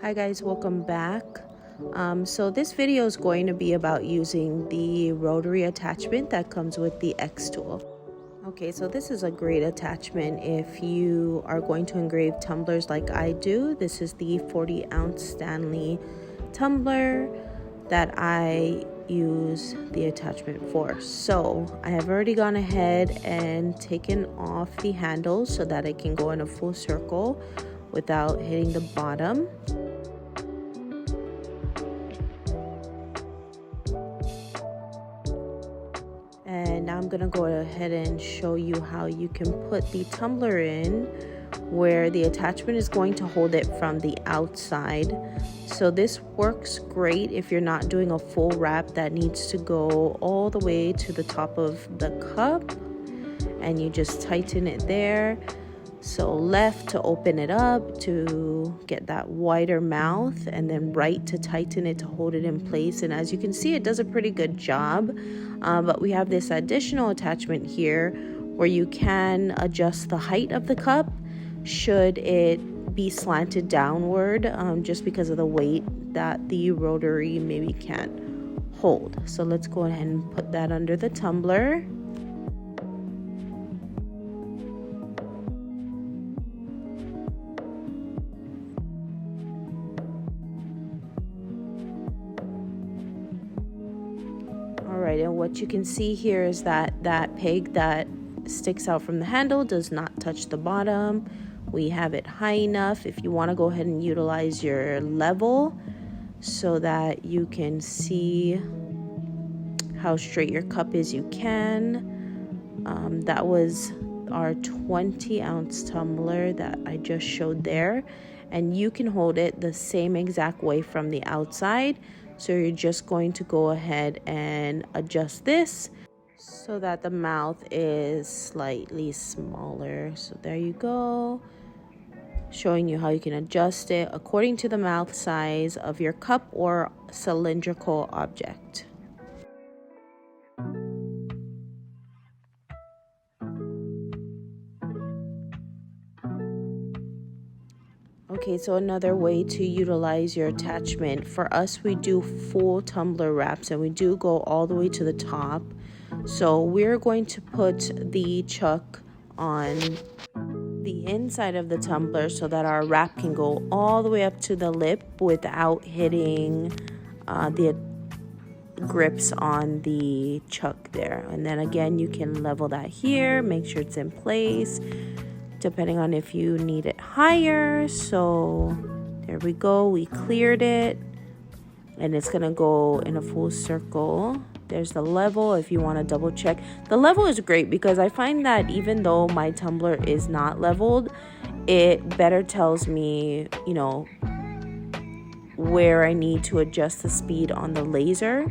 Hi guys, welcome back. So this video is going to be about using the rotary attachment that comes with the Xtool. Okay, so this is a great attachment if you are going to engrave tumblers like I do. This is the 40-ounce Stanley tumbler that I use the attachment for. So I have already gone ahead and taken off the handle so that it can go in a full circle without hitting the bottom. And now I'm gonna go ahead and show you how you can put the tumbler in where the attachment is going to hold it from the outside. So this works great if you're not doing a full wrap that needs to go all the way to the top of the cup, and you just tighten it there. So left to open it up to get that wider mouth, and then right to tighten it to hold it in place. And as you can see, it does a pretty good job. But we have this additional attachment here where you can adjust the height of the cup should it be slanted downward, just because of the weight that the rotary maybe can't hold. So let's go ahead and put that under the tumbler. Alright, and what you can see here is that that peg that sticks out from the handle does not touch the bottom. We have it high enough if you want to go ahead and utilize your level so that you can see how straight your cup is. You can. That was our 20-ounce tumbler that I just showed there, and you can hold it the same exact way from the outside. So you're just going to go ahead and adjust this so that the mouth is slightly smaller. So there you go, showing you how you can adjust it according to the mouth size of your cup or cylindrical object. Okay, so another way to utilize your attachment, for us we do full tumbler wraps and we do go all the way to the top. So we're going to put the chuck on the inside of the tumbler so that our wrap can go all the way up to the lip without hitting the grips on the chuck there. And then again, you can level that here, make sure it's in place depending on if you need it higher. So there we go, we cleared it, and it's gonna go in a full circle. There's the level if you want to double check. The level is great because I find that even though my tumbler is not leveled, it better tells me, you know, where I need to adjust the speed on the laser.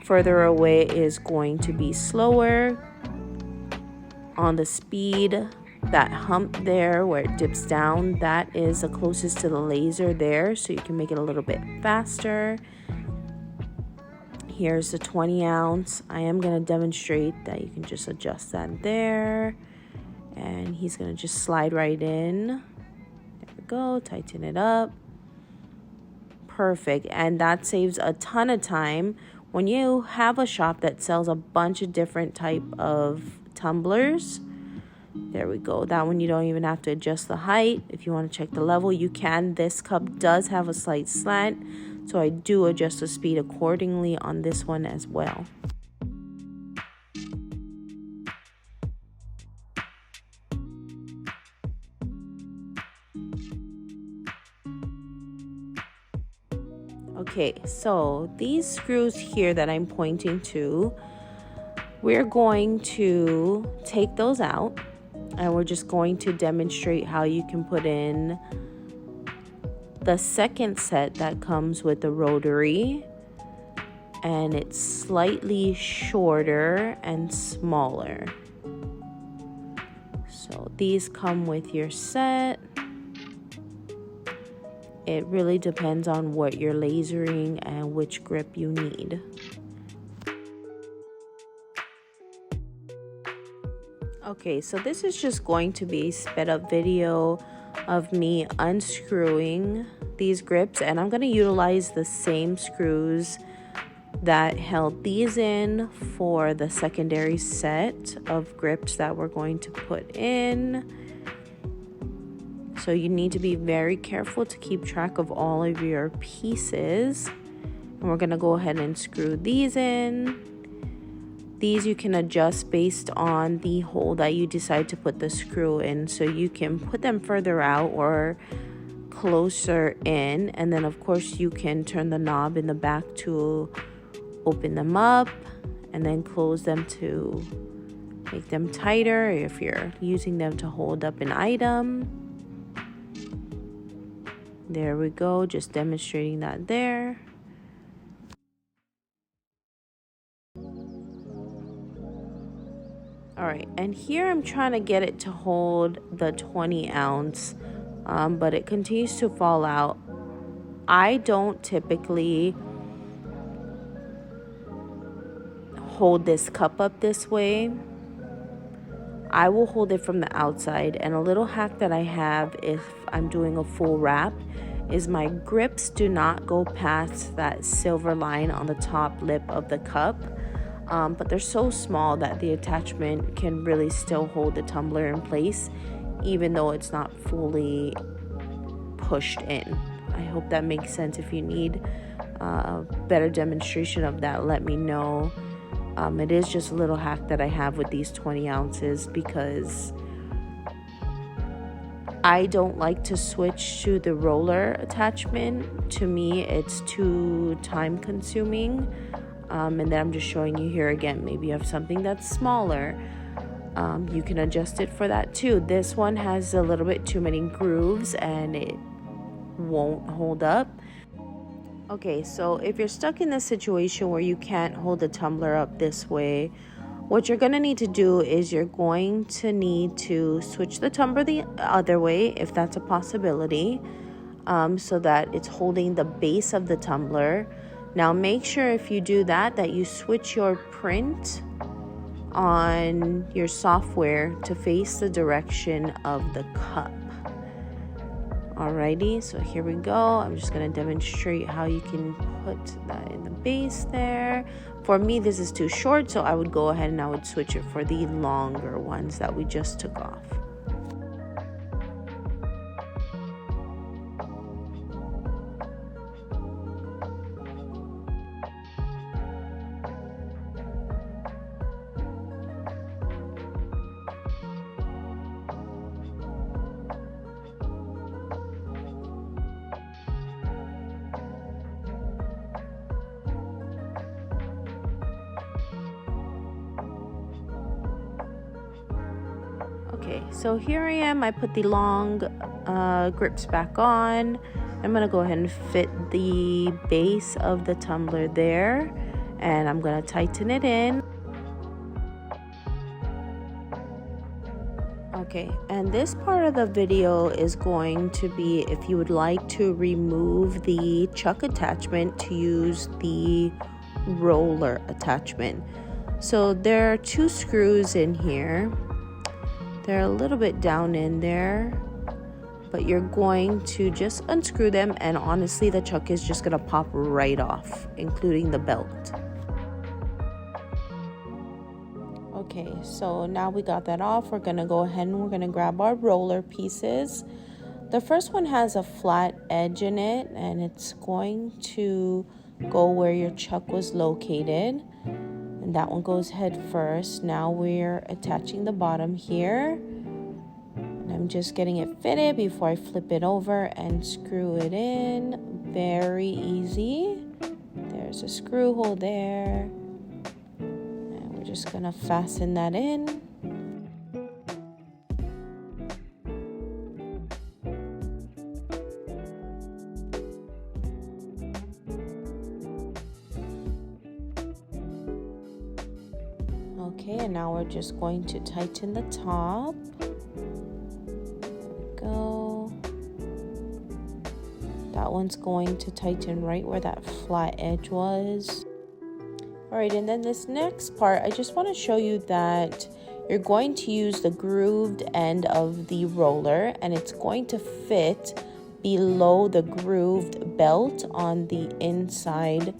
Further away is going to be slower on the speed. That hump there where it dips down, that is the closest to the laser there, so you can make it a little bit faster. Here's the 20-ounce. I am going to demonstrate that you can just adjust that there, and he's going to just slide right in. There we go, tighten it up. Perfect. And that saves a ton of time when you have a shop that sells a bunch of different type of tumblers. There we go. That one you don't even have to adjust the height. If you want to check the level, you can. This cup does have a slight slant, so I do adjust the speed accordingly on this one as well. Okay, so these screws here that I'm pointing to, we're going to take those out. And we're just going to demonstrate how you can put in the second set that comes with the rotary. And it's slightly shorter and smaller. So these come with your set. It really depends on what you're lasering and which grip you need. Okay, so this is just going to be a sped up video of me unscrewing these grips, and I'm going to utilize the same screws that held these in for the secondary set of grips that we're going to put in. So you need to be very careful to keep track of all of your pieces. And we're going to go ahead and screw these in. These you can adjust based on the hole that you decide to put the screw in. So you can put them further out or closer in. And then of course you can turn the knob in the back to open them up, and then close them to make them tighter if you're using them to hold up an item. There we go, just demonstrating that there. All right, and here I'm trying to get it to hold the 20 ounce, but it continues to fall out. I don't typically hold this cup up this way. I will hold it from the outside, and a little hack that I have if I'm doing a full wrap is my grips do not go past that silver line on the top lip of the cup, but they're so small that the attachment can really still hold the tumbler in place even though it's not fully pushed in. I hope that makes sense. If you need a better demonstration of that, let me know. It is just a little hack that I have with these 20 ounces because I don't like to switch to the roller attachment. To me, it's too time consuming. And then I'm just showing you here again, maybe you have something that's smaller. You can adjust it for that too. This one has a little bit too many grooves and it won't hold up. Okay, so if you're stuck in this situation where you can't hold the tumbler up this way, what you're going to need to do is you're going to need to switch the tumbler the other way, if that's a possibility, so that it's holding the base of the tumbler. Now make sure if you do that, that you switch your print on your software to face the direction of the cup. Alrighty, so here we go. I'm just going to demonstrate how you can put that in the base there. For me, this is too short, so I would go ahead and I would switch it for the longer ones that we just took off. Okay, so here I am. I put the long grips back on. I'm going to go ahead and fit the base of the tumbler there, and I'm going to tighten it in. Okay, and this part of the video is going to be if you would like to remove the chuck attachment to use the roller attachment. So there are 2 screws in here. They're a little bit down in there, but you're going to just unscrew them, and honestly the chuck is just gonna pop right off, including the belt. Okay, so now we got that off, we're gonna go ahead and we're gonna grab our roller pieces. The first one has a flat edge in it, and it's going to go where your chuck was located. And that one goes head first. Now we're attaching the bottom here. And I'm just getting it fitted before I flip it over and screw it in. Very easy. There's a screw hole there. And we're just gonna fasten that in. Okay, and now we're just going to tighten the top. There we go. That one's going to tighten right where that flat edge was. All right, and then this next part, I just want to show you that you're going to use the grooved end of the roller, and it's going to fit below the grooved belt on the inside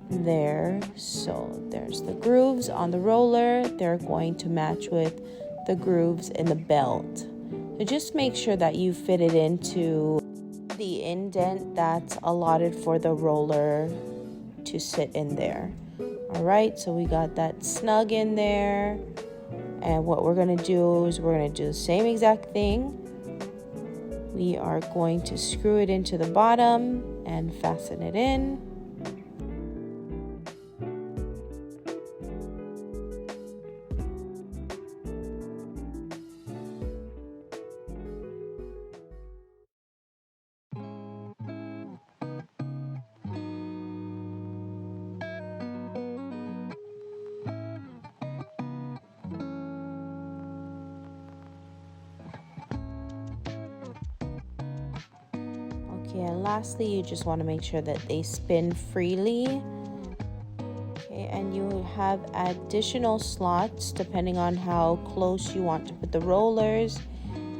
there. So there's the grooves on the roller. They're going to match with the grooves in the belt. So just make sure that you fit it into the indent that's allotted for the roller to sit in there. All right, so we got that snug in there. And what we're going to do is we're going to do the same exact thing. We are going to screw it into the bottom and fasten it in. Okay, and lastly, you just want to make sure that they spin freely. Okay, and you have additional slots depending on how close you want to put the rollers.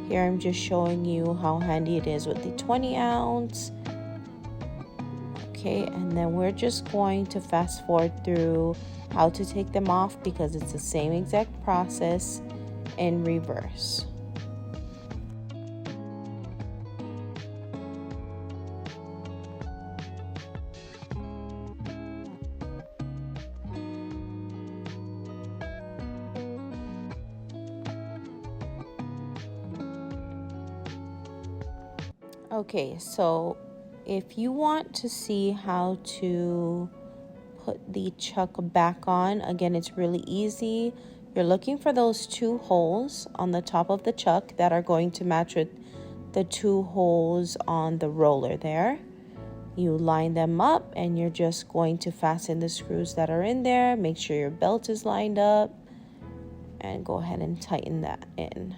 Here I'm just showing you how handy it is with the 20 ounce. Okay, and then we're just going to fast forward through how to take them off because it's the same exact process in reverse. Okay, so if you want to see how to put the chuck back on, again, it's really easy. You're looking for those 2 holes on the top of the chuck that are going to match with the 2 holes on the roller there. You line them up and you're just going to fasten the screws that are in there. Make sure your belt is lined up and go ahead and tighten that in.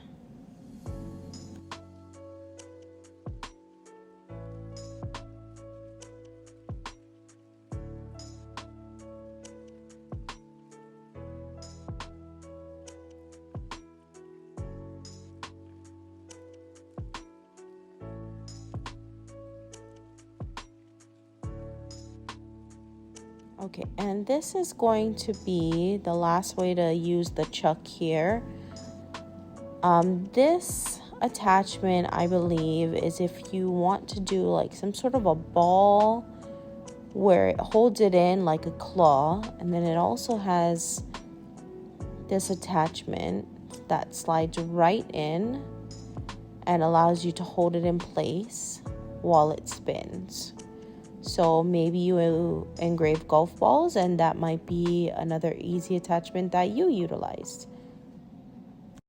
Okay, and this is going to be the last way to use the chuck here. This attachment, I believe, is if you want to do like some sort of a ball where it holds it in like a claw, and then it also has this attachment that slides right in and allows you to hold it in place while it spins. So maybe you engrave golf balls, and that might be another easy attachment that you utilized.